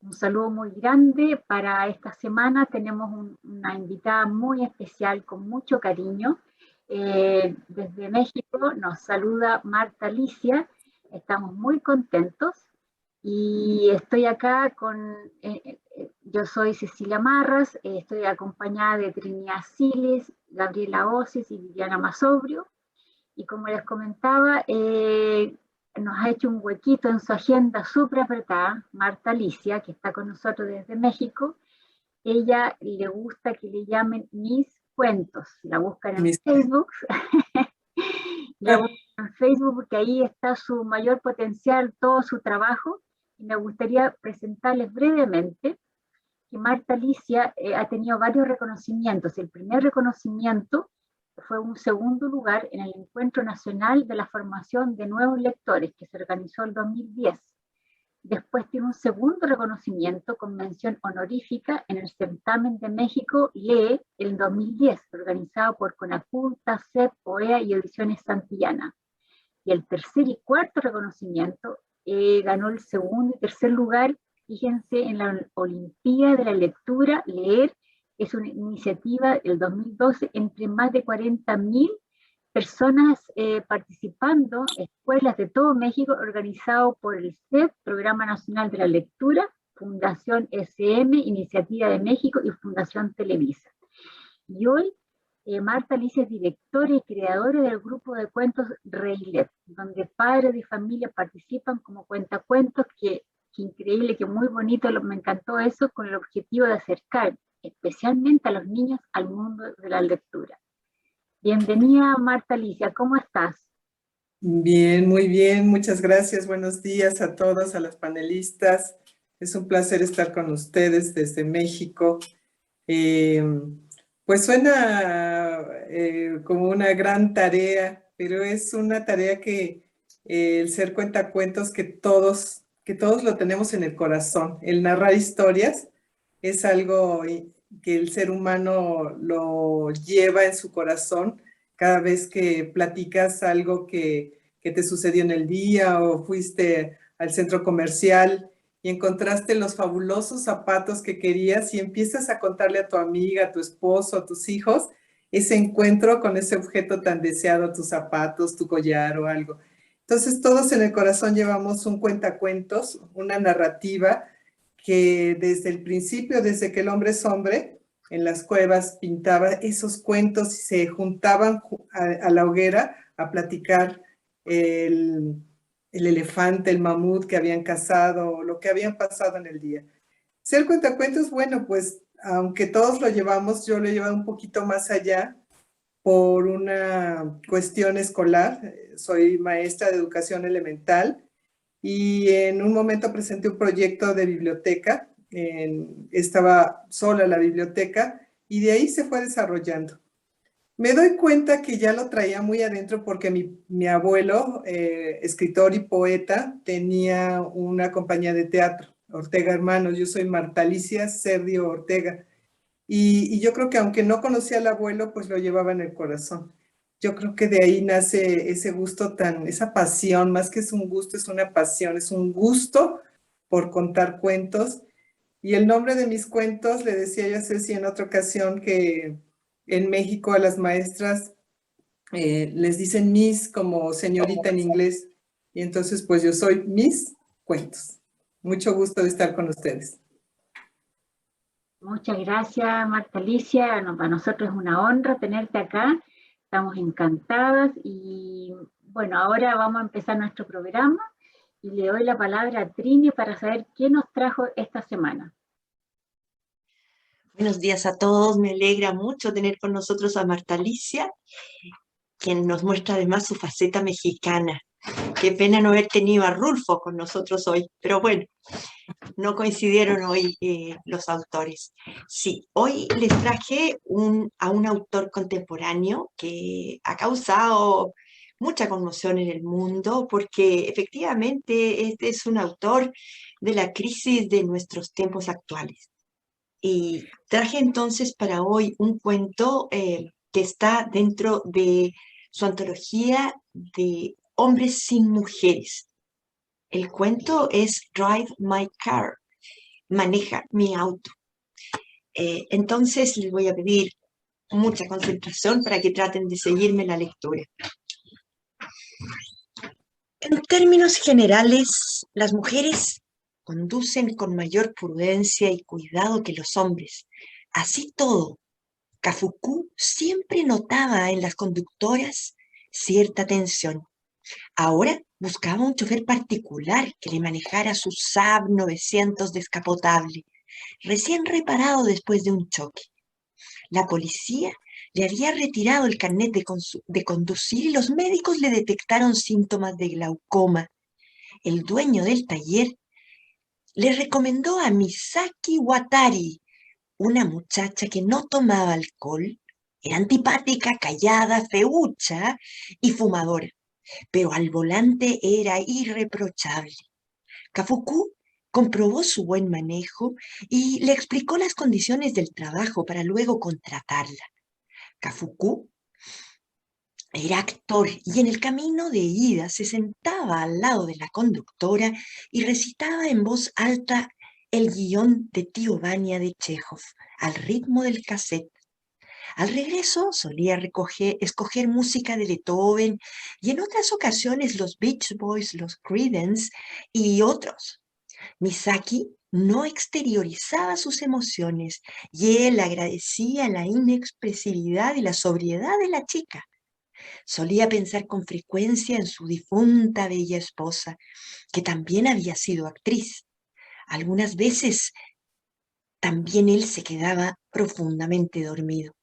Un saludo muy grande. Para esta semana tenemos una invitada muy especial con mucho cariño. Desde México nos saluda Marta Alicia. Estamos muy contentos y estoy acá yo soy Cecilia Marras, estoy acompañada de Trinidad Siles, Gabriela Oces y Viviana Masobrio. Y como les comentaba, nos ha hecho un huequito en su agenda súper apretada, Marta Alicia, que está con nosotros desde México. Ella le gusta que le llamen Mis Cuentos. La buscan en Mis- Facebook, la buscan en Facebook porque ahí está su mayor potencial, todo su trabajo. Y me gustaría presentarles brevemente que Marta Alicia ha tenido varios reconocimientos. El primer reconocimiento fue un segundo lugar en el Encuentro Nacional de la Formación de Nuevos Lectores, que se organizó en 2010. Después tiene un segundo reconocimiento con mención honorífica en el Certamen de México Lee en 2010, organizado por Conaculta, CEP, OEA y Ediciones Santillana. Y el tercer y cuarto reconocimiento ganó el segundo y tercer lugar, fíjense, en la Olimpíada de la Lectura. Leer es una iniciativa del 2012 entre más de 40.000 personas participando, escuelas de todo México, organizado por el CEP, Programa Nacional de la Lectura, Fundación SM, Iniciativa de México y Fundación Televisa. Y hoy Marta Alicia es directora y creadora del grupo de cuentos Reilet, donde padres y familias participan como cuentacuentos, que increíble, que muy bonito, me encantó eso, con el objetivo de acercar especialmente a los niños al mundo de la lectura. Bienvenida Marta Alicia, ¿cómo estás? Bien, muy bien, muchas gracias. Buenos días a todos, a las panelistas. Es un placer estar con ustedes desde México. Eh, pues suena como una gran tarea, pero es una tarea que el ser cuentacuentos que todos lo tenemos en el corazón. El narrar historias es algo que el ser humano lo lleva en su corazón cada vez que platicas algo que te sucedió en el día o fuiste al centro comercial y encontraste los fabulosos zapatos que querías y empiezas a contarle a tu amiga, a tu esposo, a tus hijos, ese encuentro con ese objeto tan deseado, tus zapatos, tu collar o algo. Entonces todos en el corazón llevamos un cuentacuentos, una narrativa que desde el principio, desde que el hombre es hombre, en las cuevas pintaba esos cuentos y se juntaban a la hoguera a platicar el elefante, el mamut que habían cazado, lo que habían pasado en el día. Ser cuentacuentos, bueno, pues aunque todos lo llevamos, yo lo he llevado un poquito más allá por una cuestión escolar. Soy maestra de educación elemental y en un momento presenté un proyecto de biblioteca. Estaba sola la biblioteca y de ahí se fue desarrollando. Me doy cuenta que ya lo traía muy adentro porque mi abuelo, escritor y poeta, tenía una compañía de teatro, Ortega Hermanos. Yo soy Marta Alicia Serdio Ortega. Y yo creo que aunque no conocía al abuelo, pues lo llevaba en el corazón. Yo creo que de ahí nace ese gusto esa pasión, más que es un gusto, es una pasión, es un gusto por contar cuentos. Y el nombre de mis cuentos, le decía yo a Ceci en otra ocasión que en México a las maestras les dicen Miss como señorita en inglés. Y entonces pues yo soy Miss Cuentos. Mucho gusto de estar con ustedes. Muchas gracias Marta Alicia, para nosotros es una honra tenerte acá, estamos encantadas y bueno, ahora vamos a empezar nuestro programa y le doy la palabra a Trini para saber qué nos trajo esta semana. Buenos días a todos, me alegra mucho tener con nosotros a Marta Alicia, quien nos muestra además su faceta mexicana. Qué pena no haber tenido a Rulfo con nosotros hoy, pero bueno, no coincidieron hoy los autores. Sí, hoy les traje a un autor contemporáneo que ha causado mucha conmoción en el mundo porque efectivamente este es un autor de la crisis de nuestros tiempos actuales. Y traje entonces para hoy un cuento que está dentro de su antología de Hombres sin Mujeres. El cuento es Drive My Car maneja mi auto. Entonces les voy a pedir mucha concentración para que traten de seguirme la lectura. En términos generales, las mujeres conducen con mayor prudencia y cuidado que los hombres. Así todo, Cafucú siempre notaba en las conductoras cierta tensión. Ahora buscaba un chofer particular que le manejara su Saab 900 descapotable, recién reparado después de un choque. La policía le había retirado el carnet de conducir y los médicos le detectaron síntomas de glaucoma. El dueño del taller le recomendó a Misaki Watari, una muchacha que no tomaba alcohol, era antipática, callada, feucha y fumadora, pero al volante era irreprochable. Cafucú comprobó su buen manejo y le explicó las condiciones del trabajo para luego contratarla. Cafucú era actor y en el camino de ida se sentaba al lado de la conductora y recitaba en voz alta el guión de Tío Vania de Chejov al ritmo del cassette. Al regreso solía escoger música de Beethoven y en otras ocasiones los Beach Boys, los Creedence y otros. Misaki no exteriorizaba sus emociones y él agradecía la inexpresividad y la sobriedad de la chica. Solía pensar con frecuencia en su difunta bella esposa, que también había sido actriz. Algunas veces también él se quedaba profundamente dormido.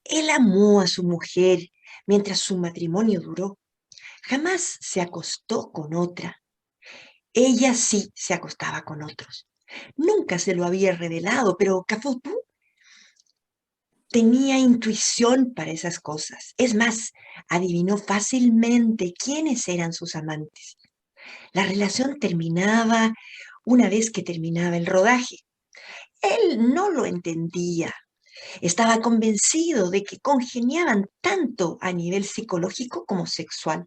Él amó a su mujer mientras su matrimonio duró. Jamás se acostó con otra. Ella sí se acostaba con otros. Nunca se lo había revelado, pero Cafucú tenía intuición para esas cosas. Es más, adivinó fácilmente quiénes eran sus amantes. La relación terminaba una vez que terminaba el rodaje. Él no lo entendía. Estaba convencido de que congeniaban tanto a nivel psicológico como sexual.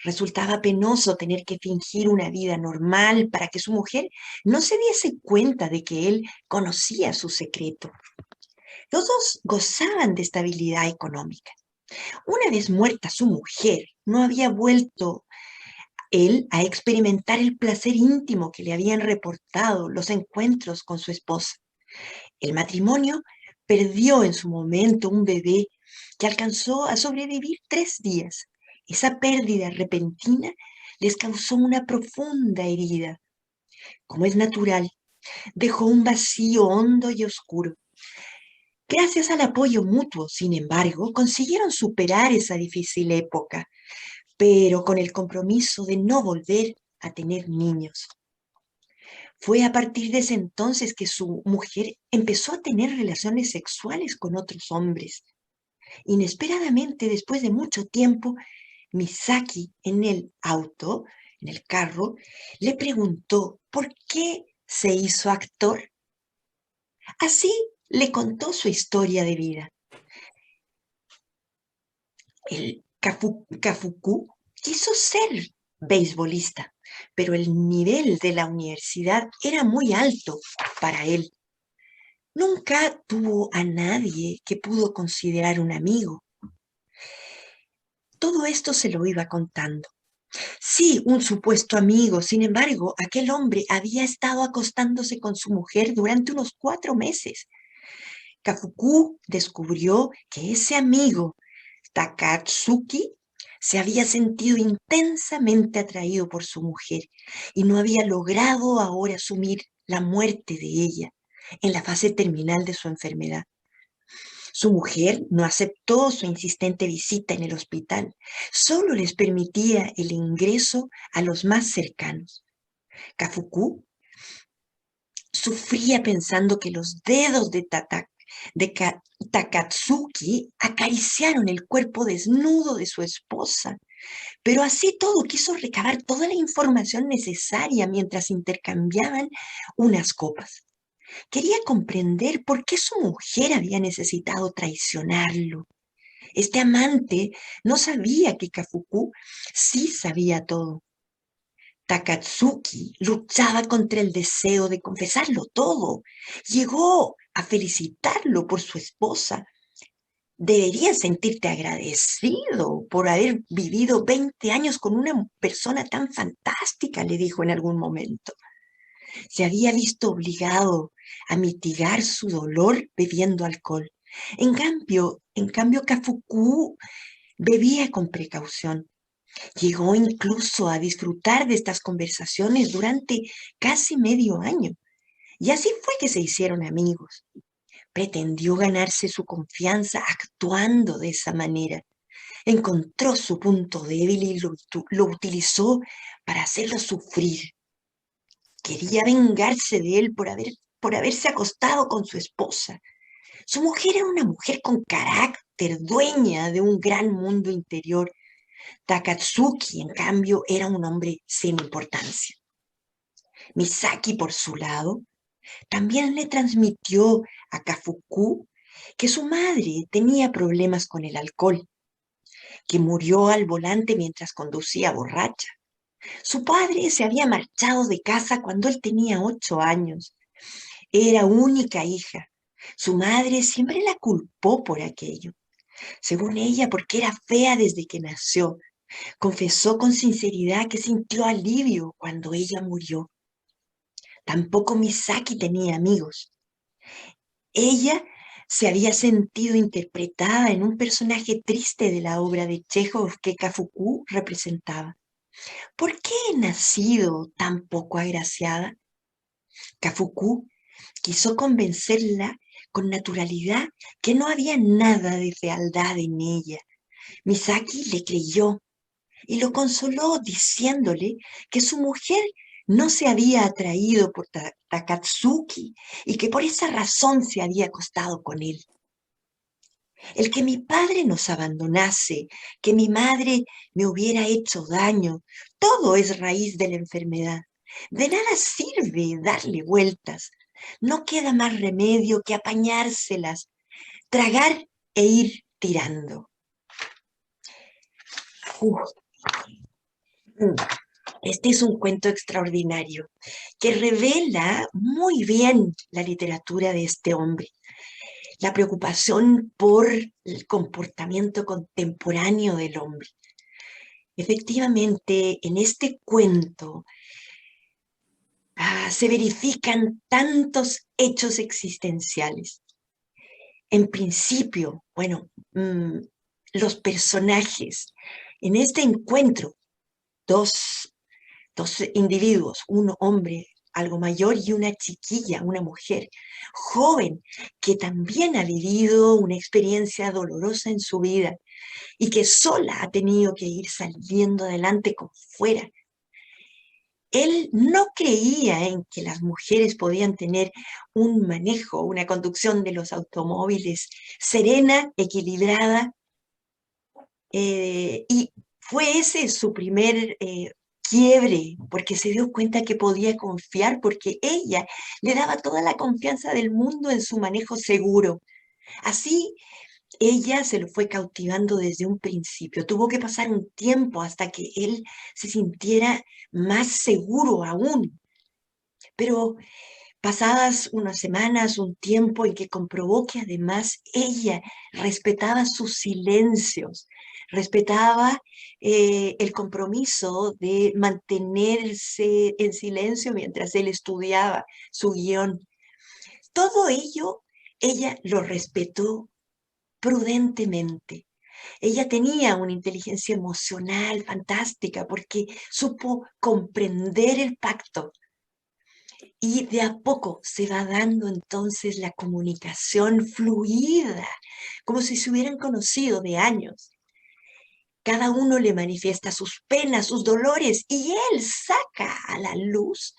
Resultaba penoso tener que fingir una vida normal para que su mujer no se diese cuenta de que él conocía su secreto. Los dos gozaban de estabilidad económica. Una vez muerta su mujer, no había vuelto él a experimentar el placer íntimo que le habían reportado los encuentros con su esposa. El matrimonio perdió en su momento un bebé que alcanzó a sobrevivir 3 días. Esa pérdida repentina les causó una profunda herida. Como es natural, dejó un vacío hondo y oscuro. Gracias al apoyo mutuo, sin embargo, consiguieron superar esa difícil época, pero con el compromiso de no volver a tener niños. Fue a partir de ese entonces que su mujer empezó a tener relaciones sexuales con otros hombres. Inesperadamente, después de mucho tiempo, Misaki en el auto, en el carro, le preguntó por qué se hizo actor. Así le contó su historia de vida. El Cafucú quiso ser beisbolista, pero el nivel de la universidad era muy alto para él. Nunca tuvo a nadie que pudo considerar un amigo. Todo esto se lo iba contando. Sí, un supuesto amigo. Sin embargo, aquel hombre había estado acostándose con su mujer durante unos 4 meses. Cafucú descubrió que ese amigo, Takatsuki, se había sentido intensamente atraído por su mujer y no había logrado ahora asumir la muerte de ella en la fase terminal de su enfermedad. Su mujer no aceptó su insistente visita en el hospital, solo les permitía el ingreso a los más cercanos. Cafucú sufría pensando que los dedos de Takatsuki acariciaron el cuerpo desnudo de su esposa, pero así todo quiso recabar toda la información necesaria mientras intercambiaban unas copas. Quería comprender por qué su mujer había necesitado traicionarlo. Este amante no sabía que Cafucú sí sabía todo. Takatsuki luchaba contra el deseo de confesarlo todo. Llegó a felicitarlo por su esposa. Deberías sentirte agradecido por haber vivido 20 años con una persona tan fantástica, le dijo en algún momento. Se había visto obligado a mitigar su dolor bebiendo alcohol. En cambio, Kafuku bebía con precaución. Llegó incluso a disfrutar de estas conversaciones durante casi medio año. Y así fue que se hicieron amigos. Pretendió ganarse su confianza actuando de esa manera. Encontró su punto débil y lo utilizó para hacerlo sufrir. Quería vengarse de él por haberse acostado con su esposa. Su mujer era una mujer con carácter, dueña de un gran mundo interior. Takatsuki, en cambio, era un hombre sin importancia. Misaki, por su lado, también le transmitió a Kafuku que su madre tenía problemas con el alcohol, que murió al volante mientras conducía borracha. Su padre se había marchado de casa cuando él tenía 8 años. Era única hija. Su madre siempre la culpó por aquello. Según ella, porque era fea desde que nació. Confesó con sinceridad que sintió alivio cuando ella murió. Tampoco Misaki tenía amigos. Ella se había sentido interpretada en un personaje triste de la obra de Chekhov que Kafuku representaba. ¿Por qué he nacido tan poco agraciada? Kafuku quiso convencerla con naturalidad que no había nada de fealdad en ella. Misaki le creyó y lo consoló diciéndole que su mujer no se había atraído por Takatsuki y que por esa razón se había acostado con él. El que mi padre nos abandonase, que mi madre me hubiera hecho daño, todo es raíz de la enfermedad. De nada sirve darle vueltas. No queda más remedio que apañárselas, tragar e ir tirando. Este es un cuento extraordinario que revela muy bien la literatura de este hombre. La preocupación por el comportamiento contemporáneo del hombre. Efectivamente, en este cuento se verifican tantos hechos existenciales. En principio, los personajes, en este encuentro, dos individuos, un hombre algo mayor y una chiquilla, una mujer joven, que también ha vivido una experiencia dolorosa en su vida y que sola ha tenido que ir saliendo adelante como fuera. Él no creía en que las mujeres podían tener un manejo, una conducción de los automóviles serena, equilibrada, y fue ese su primer quiebre, porque se dio cuenta que podía confiar, porque ella le daba toda la confianza del mundo en su manejo seguro. Así, ella se lo fue cautivando desde un principio. Tuvo que pasar un tiempo hasta que él se sintiera más seguro aún. Pero pasadas unas semanas, un tiempo en que comprobó que además ella respetaba sus silencios, respetaba el compromiso de mantenerse en silencio mientras él estudiaba su guión. Todo ello, ella lo respetó prudentemente. Ella tenía una inteligencia emocional fantástica porque supo comprender el pacto. Y de a poco se va dando entonces la comunicación fluida, como si se hubieran conocido de años. Cada uno le manifiesta sus penas, sus dolores, y él saca a la luz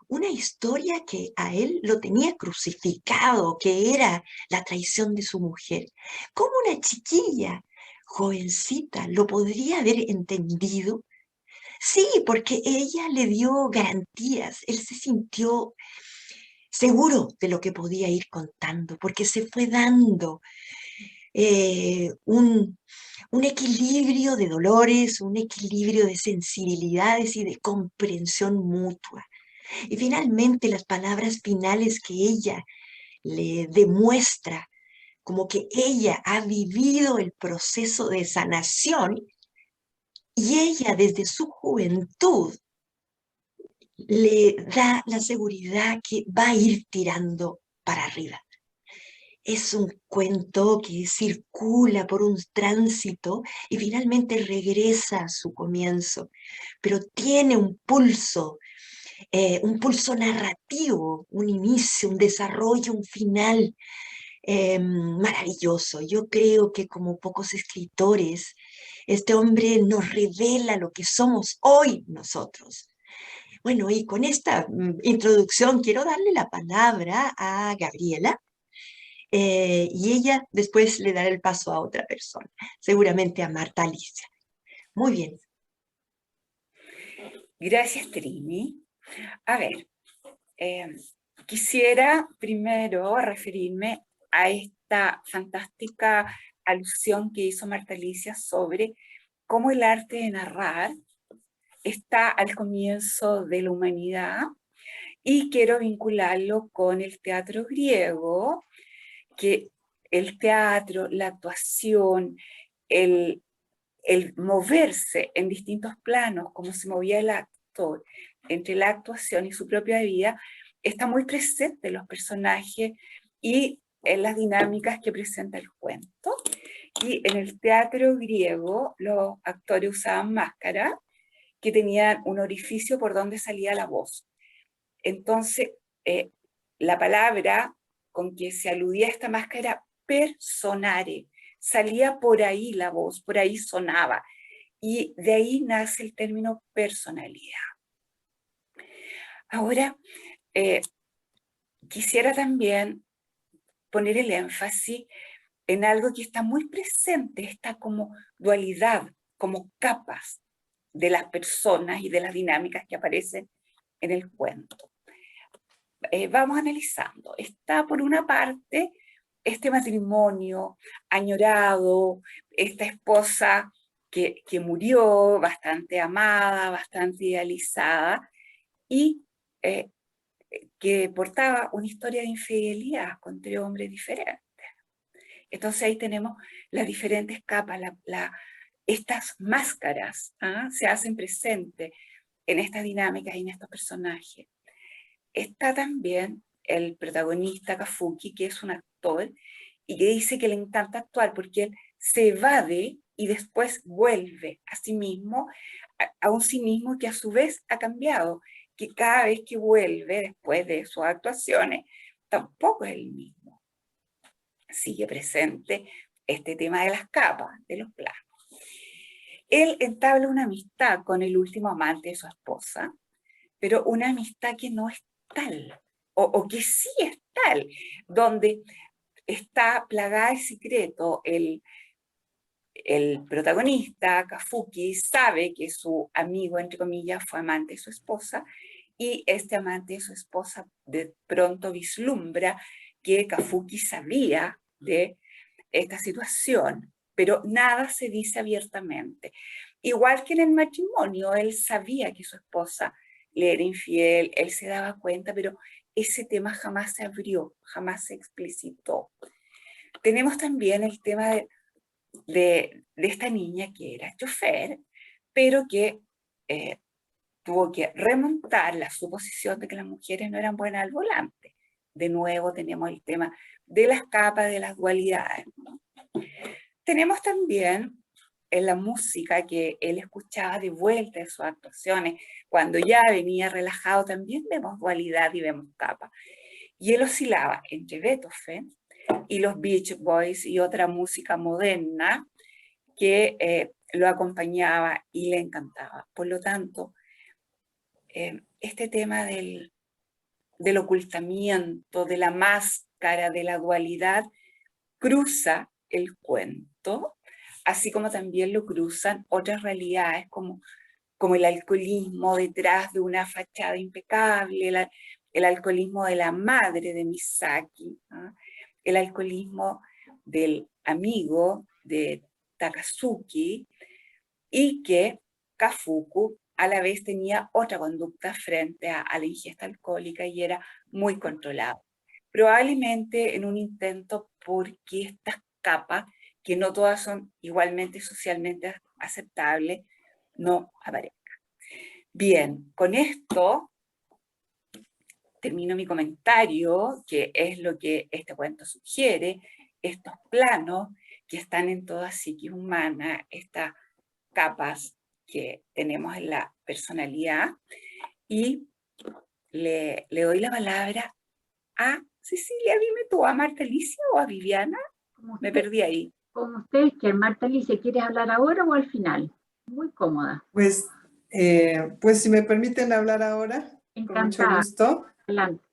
una historia que a él lo tenía crucificado, que era la traición de su mujer. ¿Cómo una chiquilla, jovencita, lo podría haber entendido? Sí, porque ella le dio garantías, él se sintió seguro de lo que podía ir contando, porque se fue dando un equilibrio de dolores, un equilibrio de sensibilidades y de comprensión mutua. Y finalmente las palabras finales que ella le demuestra, como que ella ha vivido el proceso de sanación y ella desde su juventud le da la seguridad que va a ir tirando para arriba. Es un cuento que circula por un tránsito y finalmente regresa a su comienzo, pero tiene un pulso narrativo, un inicio, un desarrollo, un final maravilloso. Yo creo que como pocos escritores, este hombre nos revela lo que somos hoy nosotros. Bueno, y con esta introducción quiero darle la palabra a Gabriela. Y ella después le dará el paso a otra persona, seguramente a Marta Alicia. Muy bien. Gracias, Trini. A ver, quisiera primero referirme a esta fantástica alusión que hizo Marta Alicia sobre cómo el arte de narrar está al comienzo de la humanidad, y quiero vincularlo con el teatro griego, que el teatro, la actuación, el moverse en distintos planos, como se movía el actor entre la actuación y su propia vida, está muy presente en los personajes y en las dinámicas que presenta el cuento. Y en el teatro griego los actores usaban máscaras que tenían un orificio por donde salía la voz. Entonces, la palabra con que se aludía a esta máscara era personare, salía por ahí la voz, por ahí sonaba, y de ahí nace el término personalidad. Ahora, quisiera también poner el énfasis en algo que está muy presente, esta como dualidad, como capas de las personas y de las dinámicas que aparecen en el cuento. Vamos analizando. Está por una parte este matrimonio añorado, esta esposa que murió, bastante amada, bastante idealizada, y que portaba una historia de infidelidad con 3 hombres diferentes. Entonces ahí tenemos las diferentes capas, estas máscaras se hacen presentes en estas dinámicas y en estos personajes. Está también el protagonista Kafuki, que es un actor y que dice que le encanta actuar porque él se evade y después vuelve a sí mismo, a un sí mismo que a su vez ha cambiado, que cada vez que vuelve después de sus actuaciones tampoco es el mismo. Sigue presente este tema de las capas, de los planos. Él entabla una amistad con el último amante de su esposa, pero una amistad que no es tal, o que sí es tal, donde está plagada de secreto. El protagonista, Kafuki, sabe que su amigo, entre comillas, fue amante de su esposa, y este amante de su esposa de pronto vislumbra que Kafuki sabía de esta situación, pero nada se dice abiertamente. Igual que en el matrimonio, él sabía que su esposa le era infiel, él se daba cuenta, pero ese tema jamás se abrió, jamás se explicitó. Tenemos también el tema de esta niña que era chofer, pero que tuvo que remontar la suposición de que las mujeres no eran buenas al volante. De nuevo tenemos el tema de las capas, de las dualidades, ¿no? Tenemos también en la música que él escuchaba de vuelta en sus actuaciones, cuando ya venía relajado, también vemos dualidad y vemos capas. Y él oscilaba entre Beethoven y los Beach Boys y otra música moderna que lo acompañaba y le encantaba. Por lo tanto, este tema del ocultamiento, de la máscara, de la dualidad, cruza el cuento, así como también lo cruzan otras realidades como el alcoholismo detrás de una fachada impecable, el alcoholismo de la madre de Misaki, ¿no? El alcoholismo del amigo de Takatsuki, y que Kafuku a la vez tenía otra conducta frente a la ingesta alcohólica y era muy controlado. Probablemente en un intento porque estas capas, que no todas son igualmente socialmente aceptables, no aparezcan. Bien, con esto termino mi comentario, que es lo que este cuento sugiere, estos planos que están en toda psique humana, estas capas que tenemos en la personalidad, y le doy la palabra a Cecilia. Dime tú, ¿a Marta Alicia o a Viviana? Me perdí ahí. Como ustedes quieran. Marta Alicia, ¿quieres hablar ahora o al final? Muy cómoda. Pues si me permiten hablar ahora, con mucho Encantada. gusto. Adelante.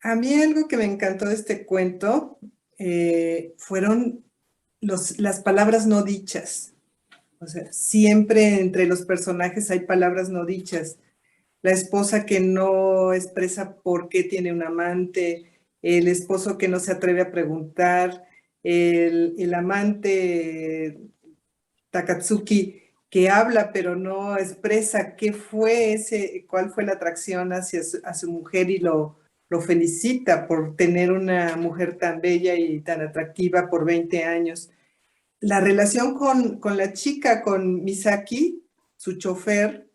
A mí algo que me encantó de este cuento fueron las palabras no dichas. O sea, siempre entre los personajes hay palabras no dichas. La esposa que no expresa por qué tiene un amante, el esposo que no se atreve a preguntar, el amante Takatsuki que habla pero no expresa qué fue cuál fue la atracción hacia a su mujer y lo felicita por tener una mujer tan bella y tan atractiva por 20 años. La relación con la chica, con Misaki, su chofer,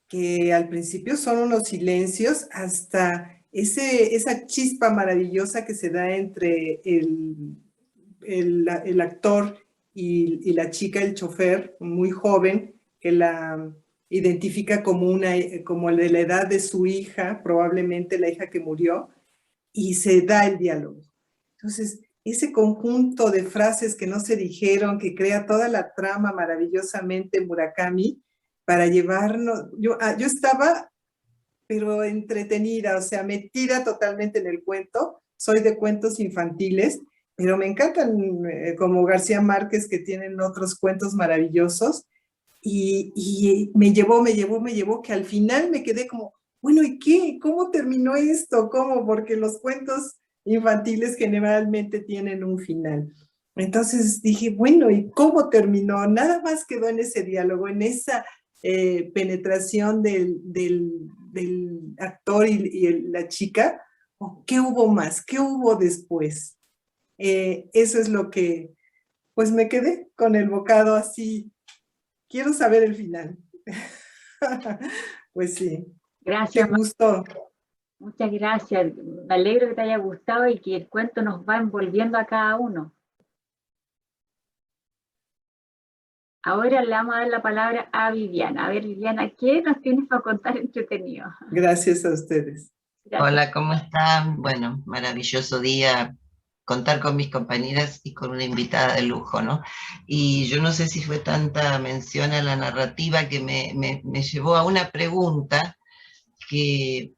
que al principio son unos silencios, hasta esa chispa maravillosa que se da entre el actor y la chica, el chofer, muy joven, que la identifica como de la edad de su hija, probablemente la hija que murió, y se da el diálogo. Entonces, ese conjunto de frases que no se dijeron, que crea toda la trama maravillosamente Murakami, para llevarnos, yo estaba, pero entretenida, o sea, metida totalmente en el cuento. Soy de cuentos infantiles, pero me encantan como García Márquez, que tienen otros cuentos maravillosos, y me llevó, que al final me quedé como, bueno, ¿y qué? ¿Cómo terminó esto? ¿Cómo? Porque los cuentos infantiles generalmente tienen un final. Entonces dije, bueno, ¿y cómo terminó? Nada más quedó en ese diálogo, en esa penetración del actor y la chica. ¿Qué hubo más? ¿Qué hubo después? Eso es lo que, pues me quedé con el bocado así. Quiero saber el final. Pues sí. Gracias. Qué gusto. Muchas gracias. Me alegro que te haya gustado y que el cuento nos va envolviendo a cada uno. Ahora le vamos a dar la palabra a Viviana. A ver, Viviana, ¿qué nos tienes para contar entretenido? Gracias a ustedes. Gracias. Hola, ¿cómo están? Bueno, maravilloso día contar con mis compañeras y con una invitada de lujo, ¿no? Y yo no sé si fue tanta mención a la narrativa que me llevó a una pregunta que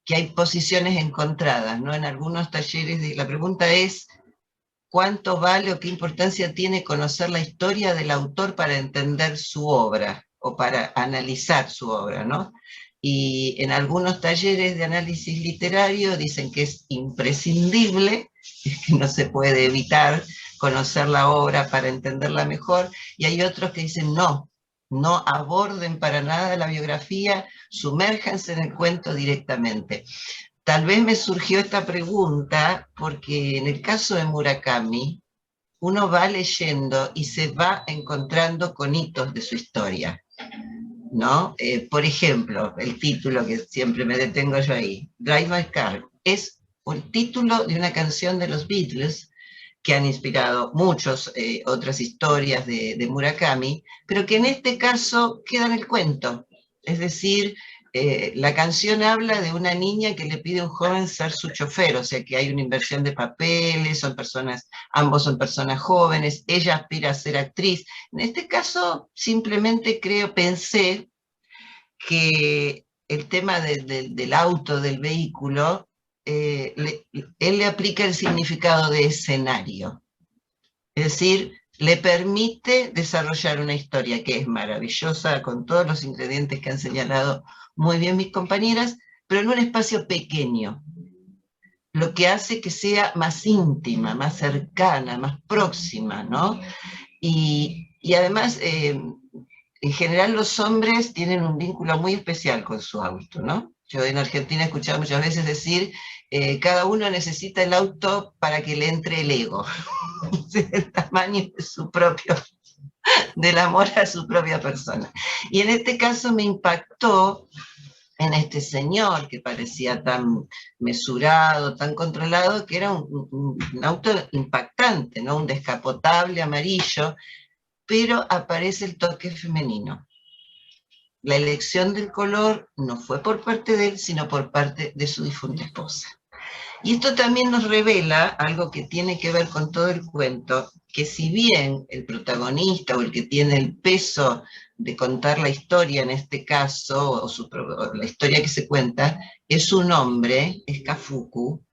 hay posiciones encontradas, ¿no? En algunos talleres la pregunta es, ¿cuánto vale o qué importancia tiene conocer la historia del autor para entender su obra o para analizar su obra, ¿no? Y en algunos talleres de análisis literario dicen que es imprescindible, que no se puede evitar conocer la obra para entenderla mejor, y hay otros que dicen no aborden para nada la biografía, sumérjanse en el cuento directamente. Tal vez me surgió esta pregunta porque en el caso de Murakami, uno va leyendo y se va encontrando con hitos de su historia, ¿no? Por ejemplo, el título que siempre me detengo yo ahí, Drive My Car, es el título de una canción de los Beatles que han inspirado muchas otras historias de Murakami, pero que en este caso queda en el cuento. Es decir, la canción habla de una niña que le pide a un joven ser su chofer, o sea que hay una inversión de papeles, ambos son personas jóvenes, ella aspira a ser actriz. En este caso, simplemente pensé que el tema del auto, del vehículo, él le aplica el significado de escenario. Es decir, le permite desarrollar una historia que es maravillosa, con todos los ingredientes que han señalado muy bien mis compañeras, pero en un espacio pequeño. lo que hace que sea más íntima, más cercana, más próxima, ¿no? Y además, en general los hombres tienen un vínculo muy especial con su auto, ¿no? Yo en Argentina he escuchado muchas veces decir, cada uno necesita el auto para que le entre el ego, el tamaño de su propio, del amor a su propia persona. Y en este caso me impactó en este señor que parecía tan mesurado, tan controlado, que era un auto impactante, ¿no? Un descapotable amarillo, pero aparece el toque femenino. La elección del color no fue por parte de él, sino por parte de su difunta esposa. Y esto también nos revela algo que tiene que ver con todo el cuento, que si bien el protagonista o el que tiene el peso de contar la historia en este caso, o la historia que se cuenta, es un hombre, es Kafuku,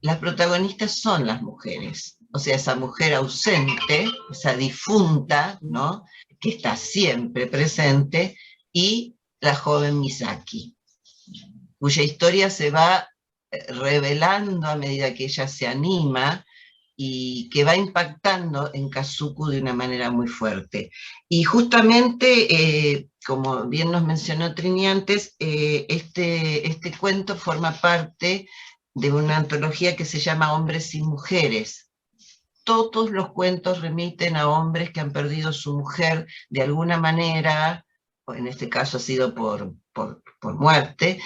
las protagonistas son las mujeres. O sea, esa mujer ausente, esa difunta, ¿no? Que está siempre presente, y la joven Misaki, cuya historia se va revelando a medida que ella se anima y que va impactando en Kazuku de una manera muy fuerte. Y justamente, como bien nos mencionó Trini antes, este cuento forma parte de una antología que se llama Hombres y Mujeres. Todos los cuentos remiten a hombres que han perdido su mujer de alguna manera, o en este caso ha sido por muerte,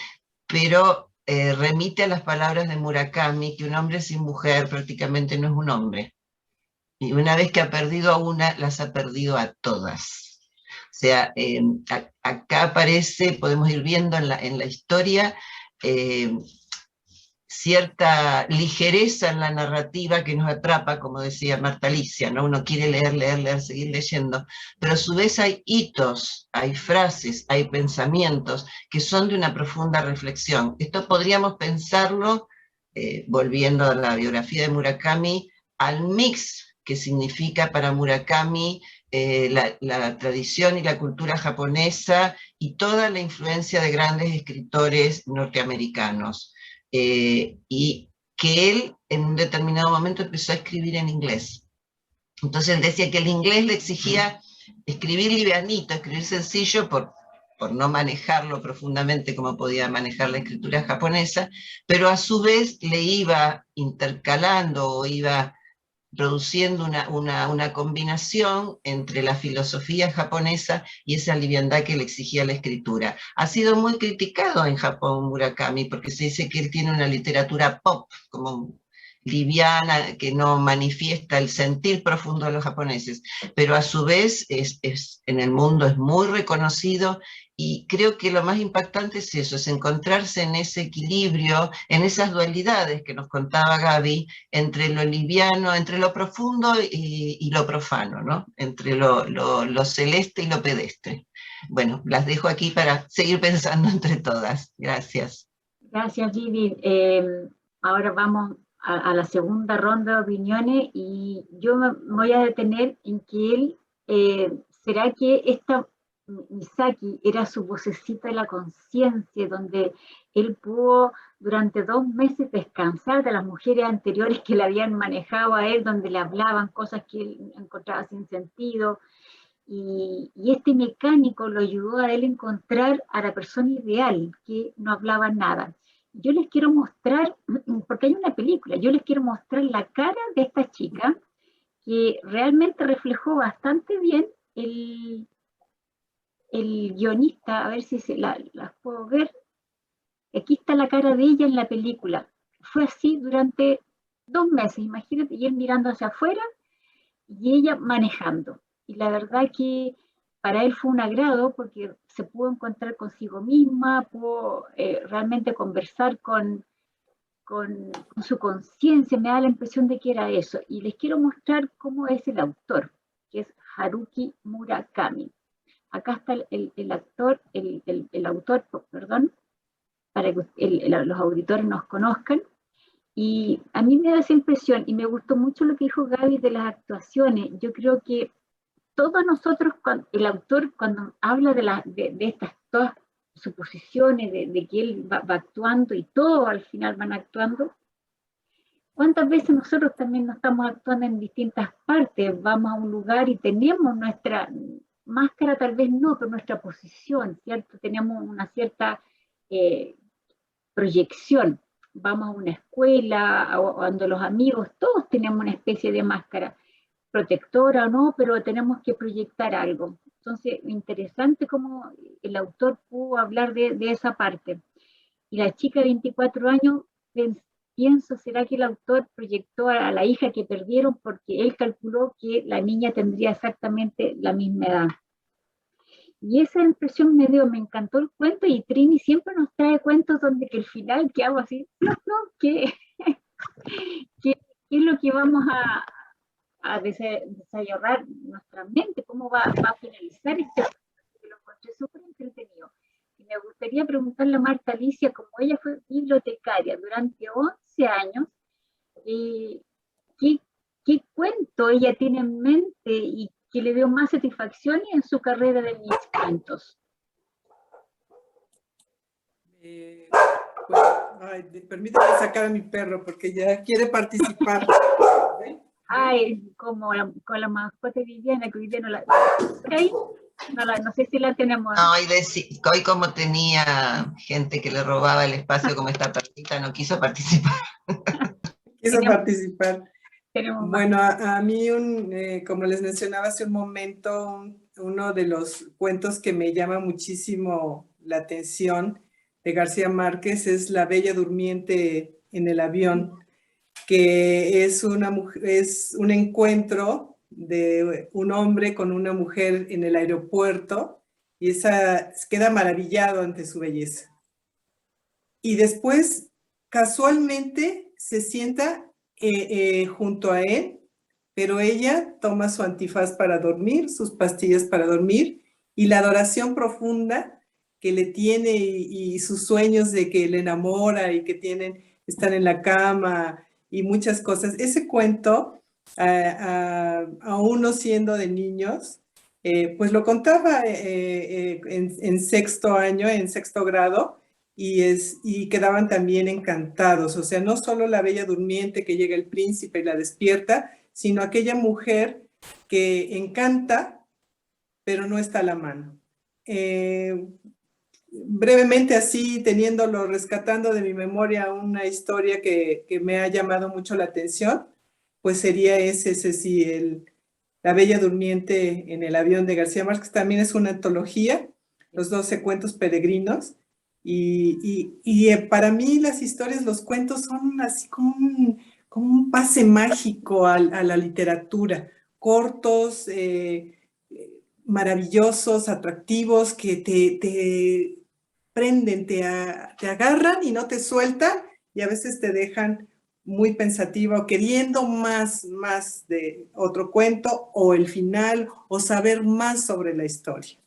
pero remite a las palabras de Murakami, que un hombre sin mujer prácticamente no es un hombre. Y una vez que ha perdido a una, las ha perdido a todas. O sea, acá aparece, podemos ir viendo en la historia, cierta ligereza en la narrativa que nos atrapa, como decía Marta Alicia, ¿no? Uno quiere leer, seguir leyendo, pero a su vez hay hitos, hay frases, hay pensamientos que son de una profunda reflexión. Esto podríamos pensarlo, volviendo a la biografía de Murakami, al mix que significa para Murakami la tradición y la cultura japonesa y toda la influencia de grandes escritores norteamericanos. Y que él en un determinado momento empezó a escribir en inglés. Entonces él decía que el inglés le exigía escribir livianito, escribir sencillo por no manejarlo profundamente como podía manejar la escritura japonesa, pero a su vez le iba intercalando o iba produciendo una combinación entre la filosofía japonesa y esa liviandad que le exigía la escritura. Ha sido muy criticado en Japón Murakami porque se dice que él tiene una literatura pop, como liviana, que no manifiesta el sentir profundo de los japoneses, pero a su vez en el mundo es muy reconocido. Y creo que lo más impactante es eso, es encontrarse en ese equilibrio, en esas dualidades que nos contaba Gaby, entre lo liviano, entre lo profundo y lo profano, ¿no? Entre lo celeste y lo pedestre. Bueno, las dejo aquí para seguir pensando entre todas. Gracias. Gracias, Vivi. Ahora vamos a la segunda ronda de opiniones y yo me voy a detener en que él, ¿será que esta Misaki era su vocecita de la conciencia, donde él pudo durante 2 meses descansar de las mujeres anteriores que le habían manejado a él, donde le hablaban cosas que él encontraba sin sentido? Y este mecánico lo ayudó a él a encontrar a la persona ideal, que no hablaba nada. Yo les quiero mostrar, porque hay una película, yo les quiero mostrar la cara de esta chica, que realmente reflejó bastante bien el guionista, a ver si las puedo ver. Aquí está la cara de ella en la película. Fue así durante 2 meses, imagínate, y él mirando hacia afuera y ella manejando. Y la verdad que para él fue un agrado porque se pudo encontrar consigo misma, pudo realmente conversar con su conciencia, me da la impresión de que era eso. Y les quiero mostrar cómo es el autor, que es Haruki Murakami. Acá está el autor, perdón, para que los auditores nos conozcan. Y a mí me da esa impresión, y me gustó mucho lo que dijo Gaby de las actuaciones. Yo creo que todos nosotros, el autor, cuando habla de estas todas suposiciones, de que él va actuando y todos al final van actuando, ¿Cuántas veces nosotros también no estamos actuando en distintas partes? Vamos a un lugar y tenemos nuestra máscara, tal vez no, pero nuestra posición, ¿cierto? Tenemos una cierta proyección. Vamos a una escuela, o ando los amigos, todos tenemos una especie de máscara, protectora o no, pero tenemos que proyectar algo. Entonces, interesante cómo el autor pudo hablar de esa parte. Y la chica de 24 años, pienso, ¿será que el autor proyectó a la hija que perdieron porque él calculó que la niña tendría exactamente la misma edad? Y esa impresión me encantó el cuento, y Trini siempre nos trae cuentos donde que el final, que hago así, no, ¿qué es lo que vamos a desarrollar nuestra mente? ¿Cómo va a finalizar este cuento? Que lo encontré súper entretenido. Y me gustaría preguntarle a Marta Alicia, como ella fue bibliotecaria durante 11 años, ¿qué cuento ella tiene en mente y que le dio más satisfacción en su carrera de mis cuentos? Permítame sacar a mi perro porque ya quiere participar. Ay, como con la mascota Viviana, que hoy día no la... ¿Por ahí? No sé si la tenemos. No, hoy como tenía gente que le robaba el espacio como esta perrita, no quiso participar. Quiso participar. Bueno, a mí, como les mencionaba hace un momento, uno de los cuentos que me llama muchísimo la atención de García Márquez es La Bella Durmiente en el avión, que es un encuentro de un hombre con una mujer en el aeropuerto, y queda maravillado ante su belleza. Y después, casualmente, se sienta junto a él, pero ella toma su antifaz para dormir, sus pastillas para dormir, y la adoración profunda que le tiene y sus sueños de que le enamora y que están en la cama y muchas cosas. Ese cuento, aún no siendo de niños, pues lo contaba en sexto año, en sexto grado, y quedaban también encantados. O sea, no solo la Bella Durmiente que llega el príncipe y la despierta, sino aquella mujer que encanta, pero no está a la mano. Brevemente así, rescatando de mi memoria una historia que me ha llamado mucho la atención, pues sería ese sí, La Bella Durmiente en el avión de García Márquez. También es una antología, los 12 cuentos peregrinos, y para mí las historias, los cuentos son así como un pase mágico a la literatura, cortos, maravillosos, atractivos, que te prenden, te agarran y no te sueltan, y a veces te dejan muy pensativa o queriendo más de otro cuento o el final o saber más sobre la historia.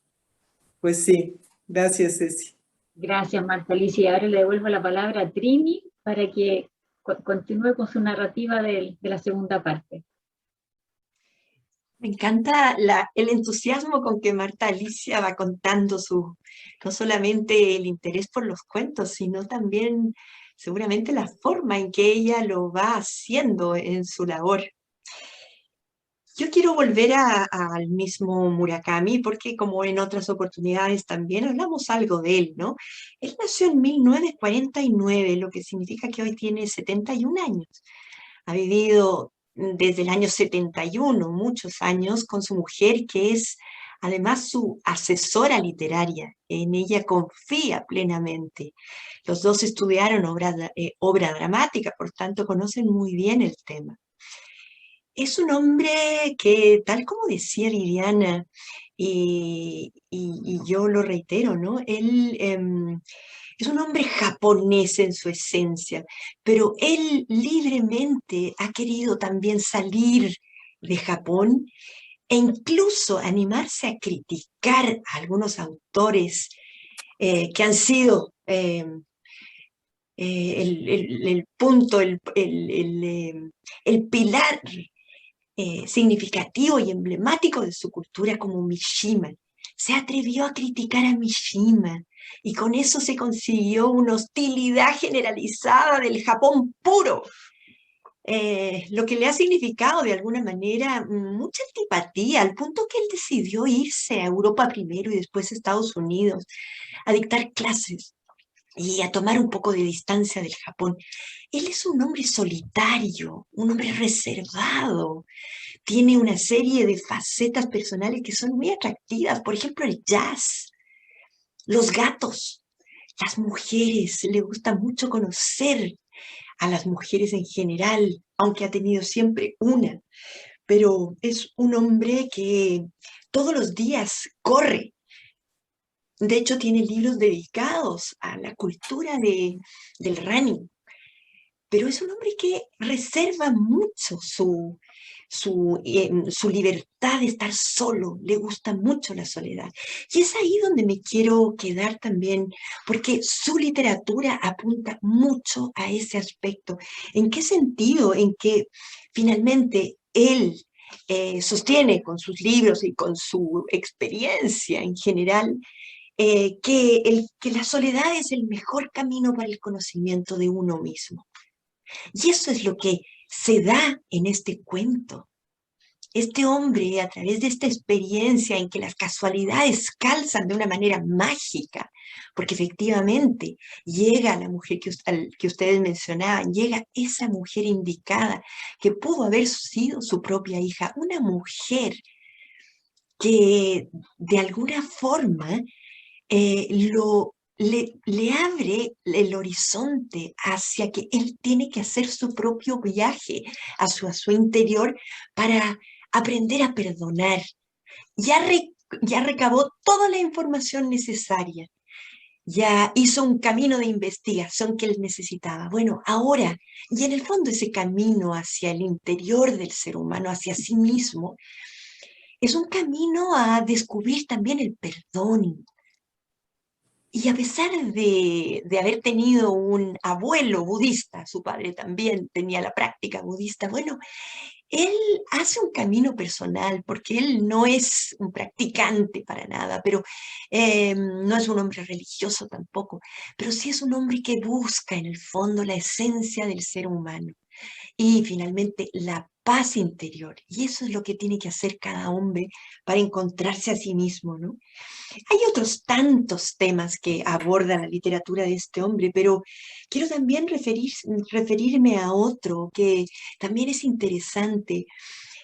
Pues sí, gracias, Ceci. Gracias, Marta Alicia. Y ahora le devuelvo la palabra a Trini para que continúe con su narrativa de la segunda parte. Me encanta el entusiasmo con que Marta Alicia va contando no solamente el interés por los cuentos, sino también seguramente la forma en que ella lo va haciendo en su labor. Yo quiero volver al mismo Murakami, porque como en otras oportunidades también hablamos algo de él, ¿no? Él nació en 1949, lo que significa que hoy tiene 71 años. Ha vivido desde el año 71, muchos años, con su mujer, que es además su asesora literaria. En ella confía plenamente. Los dos estudiaron obra dramática, por tanto conocen muy bien el tema. Es un hombre que, tal como decía Viviana, y yo lo reitero, ¿no? Él es un hombre japonés en su esencia, pero él libremente ha querido también salir de Japón e incluso animarse a criticar a algunos autores que han sido el punto, el pilar significativo y emblemático de su cultura, como Mishima. Se atrevió a criticar a Mishima y con eso se consiguió una hostilidad generalizada del Japón puro. lo que le ha significado de alguna manera mucha antipatía, al punto que él decidió irse a Europa primero y después a Estados Unidos a dictar clases y a tomar un poco de distancia del Japón. Él es un hombre solitario, un hombre reservado, tiene una serie de facetas personales que son muy atractivas, por ejemplo, el jazz, los gatos, las mujeres, le gusta mucho conocer a las mujeres en general, aunque ha tenido siempre una, pero es un hombre que todos los días corre. De hecho, tiene libros dedicados a la cultura del running, pero es un hombre que reserva mucho su libertad de estar solo, le gusta mucho la soledad. Y es ahí donde me quiero quedar también, porque su literatura apunta mucho a ese aspecto. ¿En qué sentido? En que finalmente él sostiene con sus libros y con su experiencia en general que la soledad es el mejor camino para el conocimiento de uno mismo. Y eso es lo que se da en este cuento. Este hombre, a través de esta experiencia en que las casualidades calzan de una manera mágica, porque efectivamente llega la mujer que ustedes mencionaban, llega esa mujer indicada, que pudo haber sido su propia hija, una mujer que de alguna forma le abre el horizonte hacia que él tiene que hacer su propio viaje a su interior para aprender a perdonar. Ya recabó toda la información necesaria, ya hizo un camino de investigación que él necesitaba. Bueno, ahora, y en el fondo ese camino hacia el interior del ser humano, hacia sí mismo, es un camino a descubrir también el perdón. Y a pesar de haber tenido un abuelo budista, su padre también tenía la práctica budista, bueno, él hace un camino personal porque él no es un practicante para nada, pero no es un hombre religioso tampoco, pero sí es un hombre que busca en el fondo la esencia del ser humano y finalmente la paz interior. Y eso es lo que tiene que hacer cada hombre para encontrarse a sí mismo, ¿no? Hay otros tantos temas que aborda la literatura de este hombre, pero quiero también referirme a otro que también es interesante,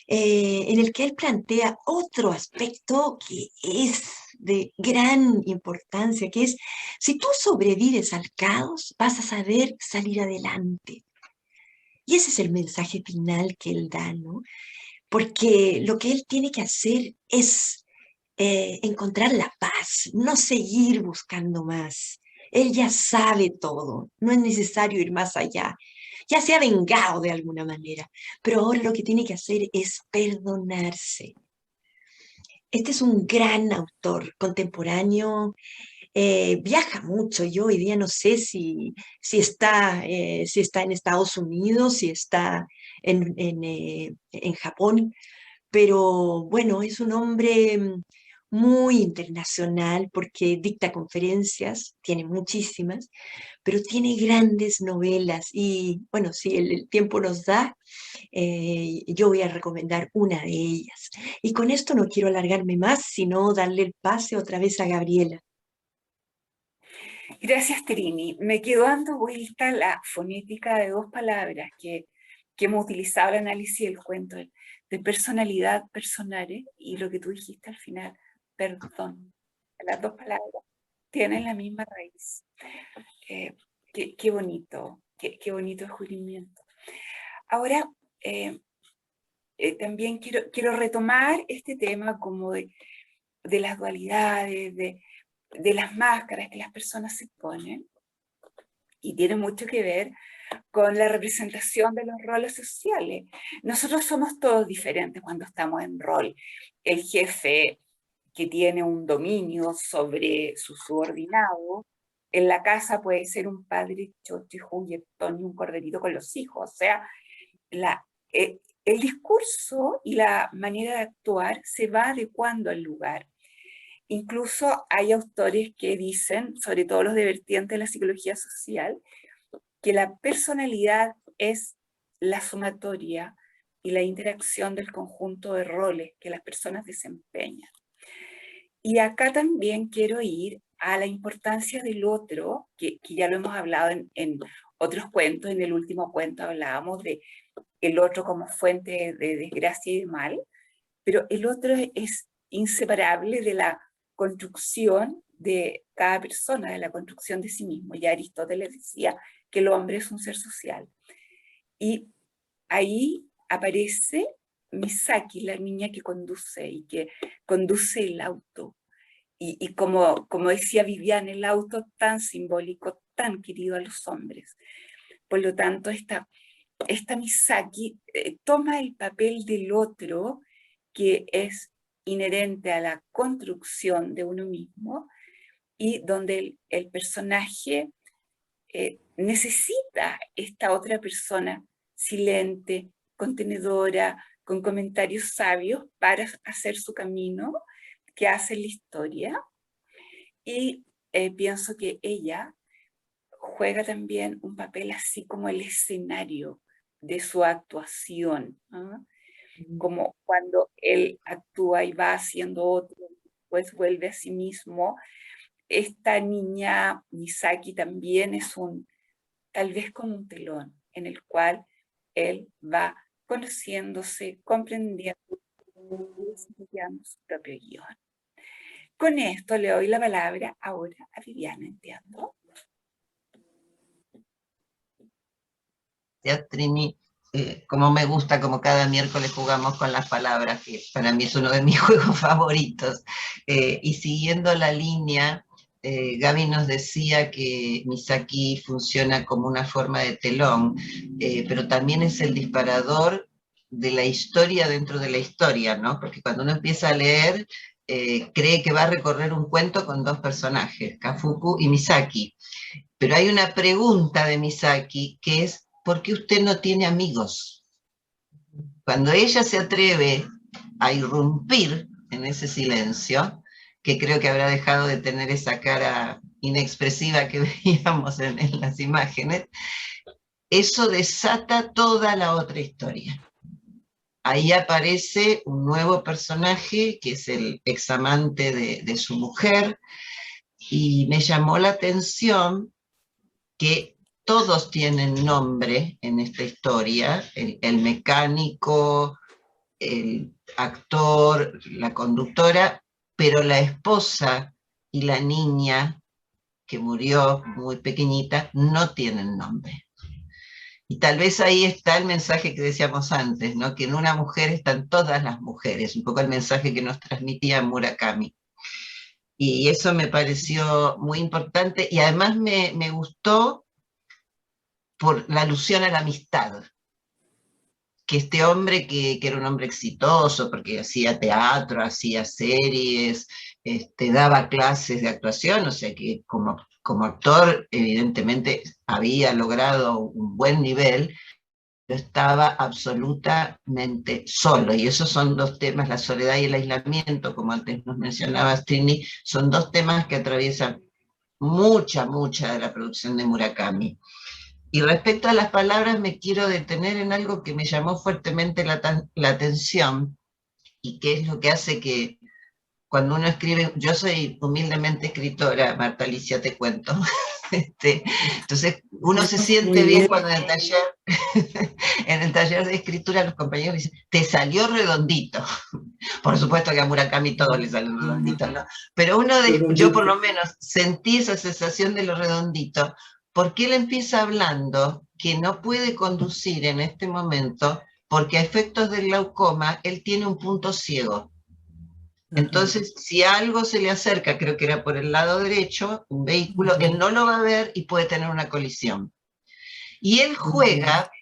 en el que él plantea otro aspecto que es de gran importancia, que es, si tú sobrevives al caos, vas a saber salir adelante. Y ese es el mensaje final que él da, ¿no? Porque lo que él tiene que hacer es encontrar la paz, no seguir buscando más. Él ya sabe todo, no es necesario ir más allá. Ya se ha vengado de alguna manera, pero ahora lo que tiene que hacer es perdonarse. Este es un gran autor contemporáneo, viaja mucho. Yo hoy día no sé si está en Estados Unidos, si está en Japón, pero bueno, es un hombre muy internacional porque dicta conferencias, tiene muchísimas, pero tiene grandes novelas y bueno, si el tiempo nos da, yo voy a recomendar una de ellas. Y con esto no quiero alargarme más, sino darle el pase otra vez a Gabriela. Gracias, Terini. Me quedó dando vuelta la fonética de dos palabras que hemos utilizado en el análisis del cuento, de personalidad, personares, y lo que tú dijiste al final, perdón. Las dos palabras tienen la misma raíz. Qué bonito, qué bonito descubrimiento. Ahora, también quiero retomar este tema como de las dualidades, de las máscaras que las personas se ponen, y tiene mucho que ver con la representación de los roles sociales. Nosotros somos todos diferentes cuando estamos en rol. El jefe que tiene un dominio sobre su subordinado, en la casa puede ser un padre chocho y juguetón y un corderito con los hijos. O sea, el discurso y la manera de actuar se va adecuando al lugar. Incluso hay autores que dicen, sobre todo los de vertiente de la psicología social, que la personalidad es la sumatoria y la interacción del conjunto de roles que las personas desempeñan. Y acá también quiero ir a la importancia del otro, que ya lo hemos hablado en otros cuentos. En el último cuento hablábamos de el otro como fuente de desgracia y de mal, pero el otro es inseparable de la construcción de cada persona, de la construcción de sí mismo. Ya Aristóteles decía que el hombre es un ser social. Y ahí aparece Misaki, la niña que conduce y que conduce el auto. Y como decía Viviane, el auto tan simbólico, tan querido a los hombres. Por lo tanto, esta Misaki toma el papel del otro, que es inherente a la construcción de uno mismo, y donde el personaje necesita esta otra persona silente, contenedora, con comentarios sabios para hacer su camino, que hace la historia. Y pienso que ella juega también un papel así como el escenario de su actuación, ¿no? Como cuando él actúa y va haciendo otro, pues vuelve a sí mismo. Esta niña Misaki también es tal vez como un telón en el cual él va conociéndose, comprendiendo, desarrollando su propio guión. Con esto le doy la palabra ahora a Viviana, entiendo. Gracias, Trini. Como me gusta, como cada miércoles jugamos con las palabras, que para mí es uno de mis juegos favoritos. Y siguiendo la línea, Gaby nos decía que Misaki funciona como una forma de telón, pero también es el disparador de la historia dentro de la historia, ¿no? Porque cuando uno empieza a leer, cree que va a recorrer un cuento con dos personajes, Kafuku y Misaki. Pero hay una pregunta de Misaki que es: ¿por qué usted no tiene amigos? Cuando ella se atreve a irrumpir en ese silencio, que creo que habrá dejado de tener esa cara inexpresiva que veíamos en las imágenes, eso desata toda la otra historia. Ahí aparece un nuevo personaje, que es el examante de su mujer, y me llamó la atención que todos tienen nombre en esta historia: el mecánico, el actor, la conductora, pero la esposa y la niña que murió muy pequeñita no tienen nombre. Y tal vez ahí está el mensaje que decíamos antes, ¿no? Que en una mujer están todas las mujeres, un poco el mensaje que nos transmitía Murakami. Y eso me pareció muy importante, y además me gustó por la alusión a la amistad, que este hombre que era un hombre exitoso, porque hacía teatro, hacía series, daba clases de actuación, o sea que como actor evidentemente había logrado un buen nivel, pero estaba absolutamente solo. Y esos son dos temas, la soledad y el aislamiento, como antes nos mencionaba Trini, son dos temas que atraviesan mucha de la producción de Murakami. Y respecto a las palabras, me quiero detener en algo que me llamó fuertemente la atención, y que es lo que hace que cuando uno escribe, yo soy humildemente escritora, Marta Alicia, te cuento, entonces uno se siente bien cuando en el taller de escritura los compañeros dicen: te salió redondito. Por supuesto que a Murakami todos le salen redonditos, ¿no? Pero yo por lo menos sentí esa sensación de lo redondito, porque él empieza hablando que no puede conducir en este momento porque a efectos del glaucoma él tiene un punto ciego. Entonces, si algo se le acerca, creo que era por el lado derecho, un vehículo, él no lo va a ver y puede tener una colisión. Y él juega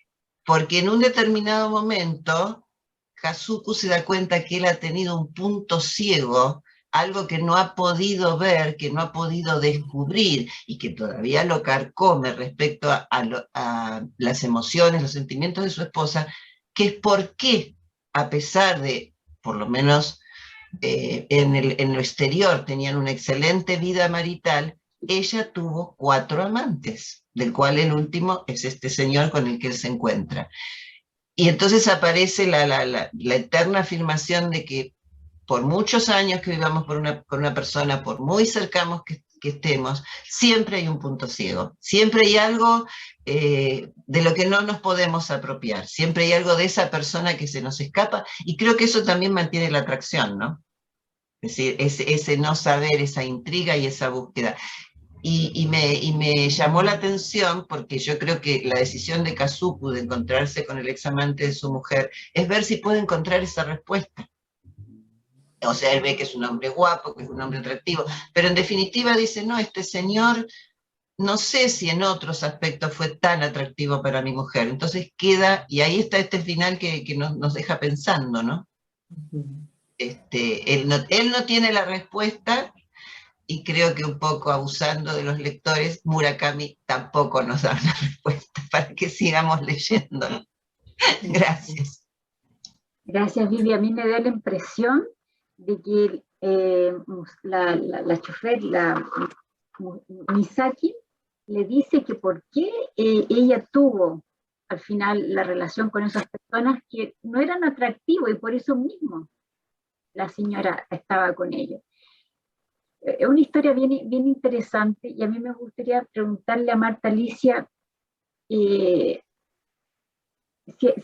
porque en un determinado momento Kazuku se da cuenta que él ha tenido un punto ciego, algo que no ha podido ver, que no ha podido descubrir, y que todavía lo carcome respecto a las emociones, los sentimientos de su esposa, que es por qué, a pesar de, por lo menos en lo exterior, tenían una excelente vida marital, ella tuvo 4 amantes, del cual el último es este señor con el que él se encuentra. Y entonces aparece la eterna afirmación de que por muchos años que vivamos con una persona, por muy cercanos que estemos, siempre hay un punto ciego, siempre hay algo de lo que no nos podemos apropiar, siempre hay algo de esa persona que se nos escapa, y creo que eso también mantiene la atracción, ¿no? Es decir, ese no saber, esa intriga y esa búsqueda. Y me llamó la atención porque yo creo que la decisión de Kazuku de encontrarse con el examante de su mujer es ver si puede encontrar esa respuesta. O sea, él ve que es un hombre guapo, que es un hombre atractivo, pero en definitiva dice, no, este señor, no sé si en otros aspectos fue tan atractivo para mi mujer. Entonces queda, y ahí está este final que nos deja pensando, ¿no? Él no tiene la respuesta, y creo que un poco abusando de los lectores, Murakami tampoco nos da una respuesta para que sigamos leyéndolo. Gracias. Gracias, Vivi. A mí me da la impresión de que la chofer, Misaki, le dice que por qué ella tuvo al final la relación con esas personas que no eran atractivos y por eso mismo la señora estaba con ellos. Es una historia bien interesante y a mí me gustaría preguntarle a Marta Alicia si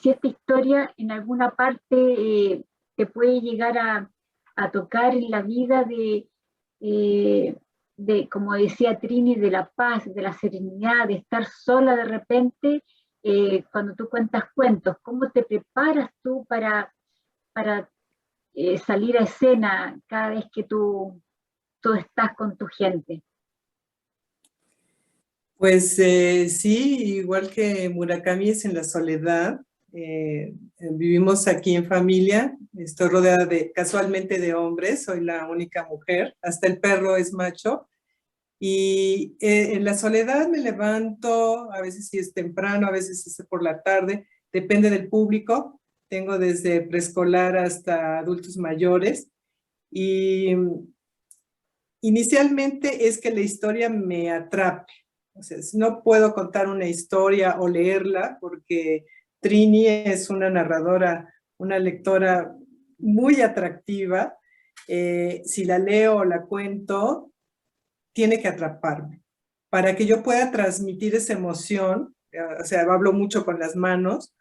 esta historia en alguna parte te puede llegar a tocar en la vida como decía Trini, de la paz, de la serenidad, de estar sola de repente cuando tú cuentas cuentos. ¿Cómo te preparas tú para salir a escena cada vez que tú estás con tu gente? Pues sí, igual que Murakami es en la soledad. Vivimos aquí en familia, estoy rodeada casualmente de hombres, soy la única mujer, hasta el perro es macho. Y en la soledad me levanto, a veces si es temprano, a veces es por la tarde, depende del público. Tengo desde preescolar hasta adultos mayores. Y inicialmente es que la historia me atrape. O sea, no puedo contar una historia o leerla porque Trini es una narradora, una lectora muy atractiva. Si la leo o la cuento, tiene que atraparme. Para que yo pueda transmitir esa emoción, o sea, hablo mucho con las manos.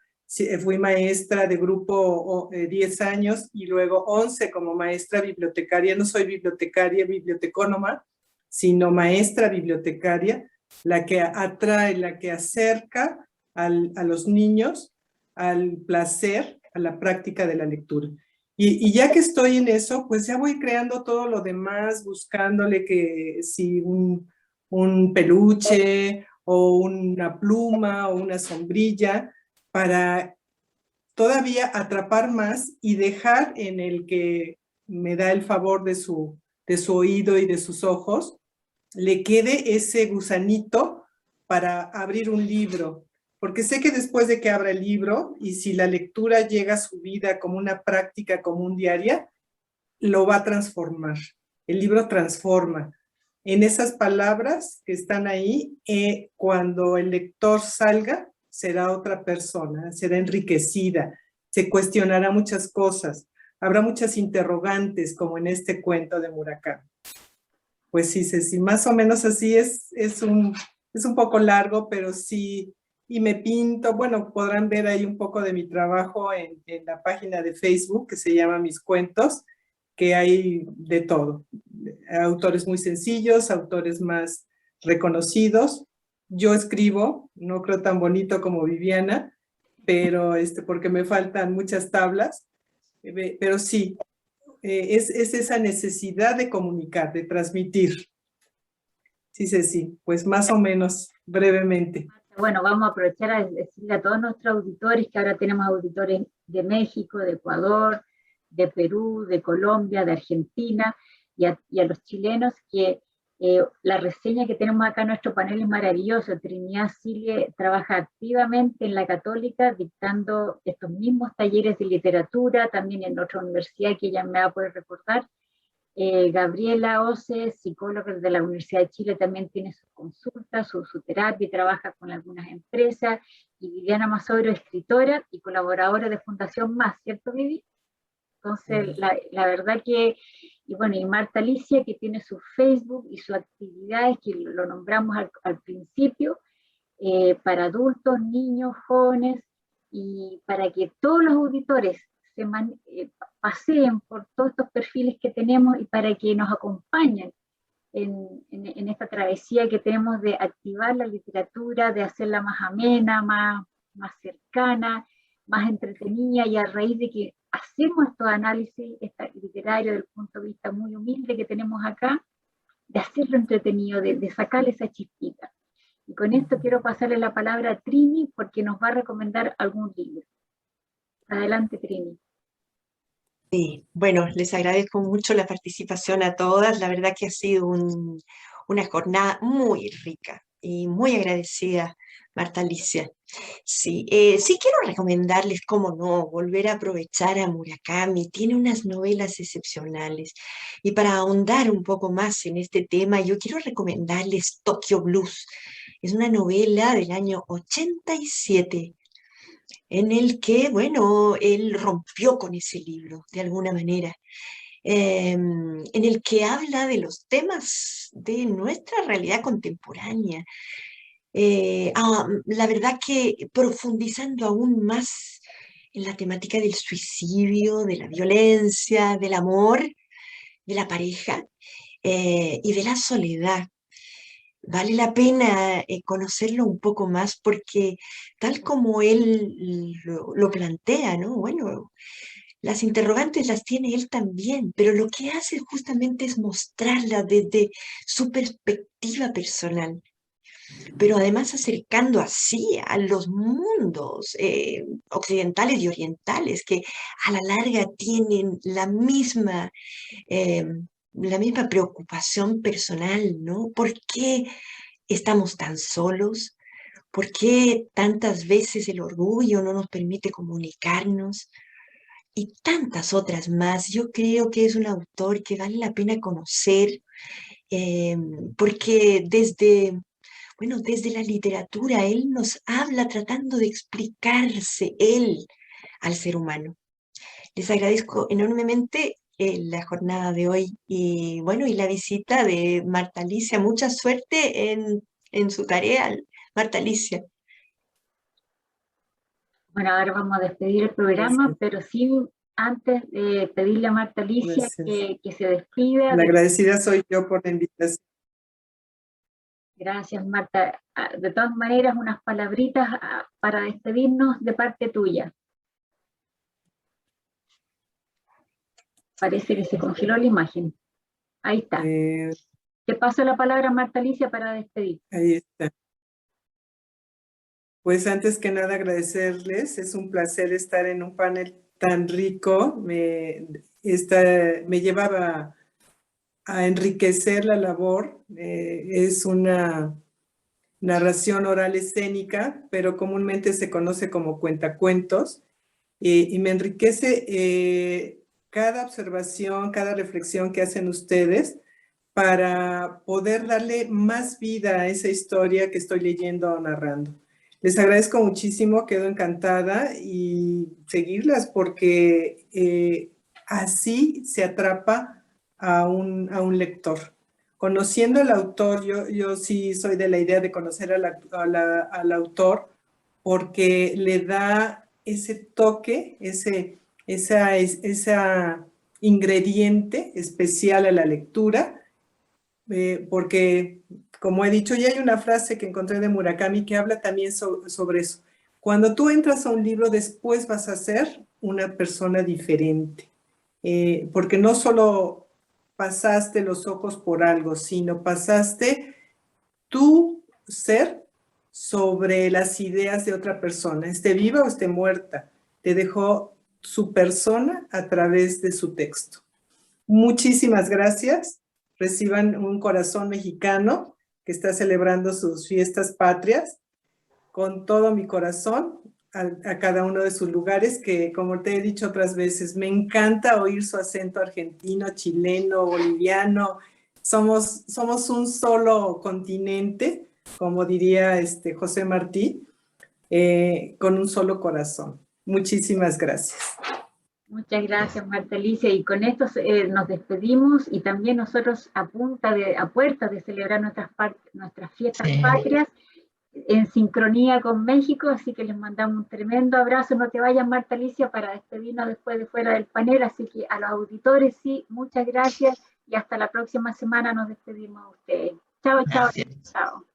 Fui maestra de grupo 10 años y luego 11 como maestra bibliotecaria. No soy bibliotecaria, bibliotecónoma, sino maestra bibliotecaria, la que atrae, la que acerca a los niños al placer, a la práctica de la lectura. Y ya que estoy en eso, pues ya voy creando todo lo demás, buscándole que si un peluche o una pluma o una sombrilla, para todavía atrapar más y dejar en el que me da el favor de su oído y de sus ojos, le quede ese gusanito para abrir un libro. Porque sé que después de que abra el libro, y si la lectura llega a su vida como una práctica común diaria, lo va a transformar. El libro transforma. En esas palabras que están ahí, cuando el lector salga, será otra persona, será enriquecida, se cuestionará muchas cosas, habrá muchas interrogantes, como en este cuento de Murakami. Pues sí, Ceci, más o menos así es un poco largo, pero sí, y me pinto, bueno, podrán ver ahí un poco de mi trabajo en la página de Facebook que se llama Mis Cuentos, que hay de todo, autores muy sencillos, autores más reconocidos. Yo escribo, no creo tan bonito como Viviana, pero porque me faltan muchas tablas, pero sí, es esa necesidad de comunicar, de transmitir. Sí, Ceci, pues más o menos, brevemente. Bueno, vamos a aprovechar a decirle a todos nuestros auditores que ahora tenemos auditores de México, de Ecuador, de Perú, de Colombia, de Argentina, y a los chilenos que la reseña que tenemos acá en nuestro panel es maravilloso. Trinidad Silie trabaja activamente en la Católica dictando estos mismos talleres de literatura, también en otra universidad que ella me va a poder recordar. Gabriela Ose, psicóloga de la Universidad de Chile, también tiene sus consultas, su terapia y trabaja con algunas empresas. Y Viviana Masoro, escritora y colaboradora de Fundación Más, ¿cierto, Vivi? Entonces, la verdad que, y bueno, y Marta Alicia, que tiene su Facebook y sus actividades, que lo nombramos al principio, para adultos, niños, jóvenes, y para que todos los auditores paseen por todos estos perfiles que tenemos y para que nos acompañen en esta travesía que tenemos de activar la literatura, de hacerla más amena, más cercana, más entretenida, y a raíz de que hacemos estos análisis literarios desde el punto de vista muy humilde que tenemos acá, de hacerlo entretenido, de sacarle esa chispita. Y con esto quiero pasarle la palabra a Trini porque nos va a recomendar algún libro. Adelante, Trini. Sí, bueno, les agradezco mucho la participación a todas. La verdad que ha sido una jornada muy rica y muy agradecida, Marta Alicia. Sí, sí quiero recomendarles, cómo no, volver a aprovechar a Murakami. Tiene unas novelas excepcionales. Y para ahondar un poco más en este tema, yo quiero recomendarles Tokyo Blues. Es una novela del año 87 en el que, bueno, él rompió con ese libro de alguna manera, en el que habla de los temas de nuestra realidad contemporánea. La verdad que profundizando aún más en la temática del suicidio, de la violencia, del amor, de la pareja y de la soledad. Vale la pena conocerlo un poco más porque tal como él lo plantea, ¿no? Bueno, las interrogantes las tiene él también, pero lo que hace justamente es mostrarlas desde su perspectiva personal, pero además acercando así a los mundos occidentales y orientales que a la larga tienen eh, la misma preocupación personal, ¿no? ¿Por qué estamos tan solos? ¿Por qué tantas veces el orgullo no nos permite comunicarnos? Y tantas otras más. Yo creo que es un autor que vale la pena conocer, eh, porque desde la literatura él nos habla tratando de explicarse él al ser humano. Les agradezco enormemente la jornada de hoy y bueno, y la visita de Marta Alicia. Mucha suerte en su tarea, Marta Alicia. Bueno, ahora vamos a despedir el programa, Gracias. pero sí, antes de pedirle a Marta Alicia que se despida. La agradecida soy yo por la invitación. Gracias, Marta. De todas maneras, unas palabritas para despedirnos de parte tuya. Parece que se congeló la imagen. Ahí está. Te paso la palabra, Marta Alicia, para despedir. Ahí está. Pues antes que nada agradecerles, es un placer estar en un panel tan rico, me llevaba a enriquecer la labor, es una narración oral escénica, pero comúnmente se conoce como cuentacuentos, y me enriquece cada observación, cada reflexión que hacen ustedes para poder darle más vida a esa historia que estoy leyendo o narrando. Les agradezco muchísimo, quedo encantada y seguirlas porque así se atrapa a un lector. Conociendo al autor, yo sí soy de la idea de conocer al autor porque le da ese toque, esa ingrediente especial a la lectura, porque, como he dicho, ya hay una frase que encontré de Murakami que habla también sobre eso. Cuando tú entras a un libro, después vas a ser una persona diferente, porque no solo pasaste los ojos por algo, sino pasaste tu ser sobre las ideas de otra persona, esté viva o esté muerta. Te dejó su persona a través de su texto. Muchísimas gracias. Reciban un corazón mexicano que está celebrando sus fiestas patrias. Con todo mi corazón, a cada uno de sus lugares, que como te he dicho otras veces, me encanta oír su acento argentino, chileno, boliviano. Somos un solo continente, como diría José Martí, con un solo corazón. Muchísimas gracias. Muchas gracias, Marta Alicia. Y con esto nos despedimos, y también nosotros a puertas de celebrar nuestras fiestas patrias, en sincronía con México, así que les mandamos un tremendo abrazo. No te vayas, Marta Alicia, para despedirnos después de fuera del panel, así que a los auditores sí, muchas gracias, y hasta la próxima semana nos despedimos a ustedes. Chao, chao. Gracias. Chao.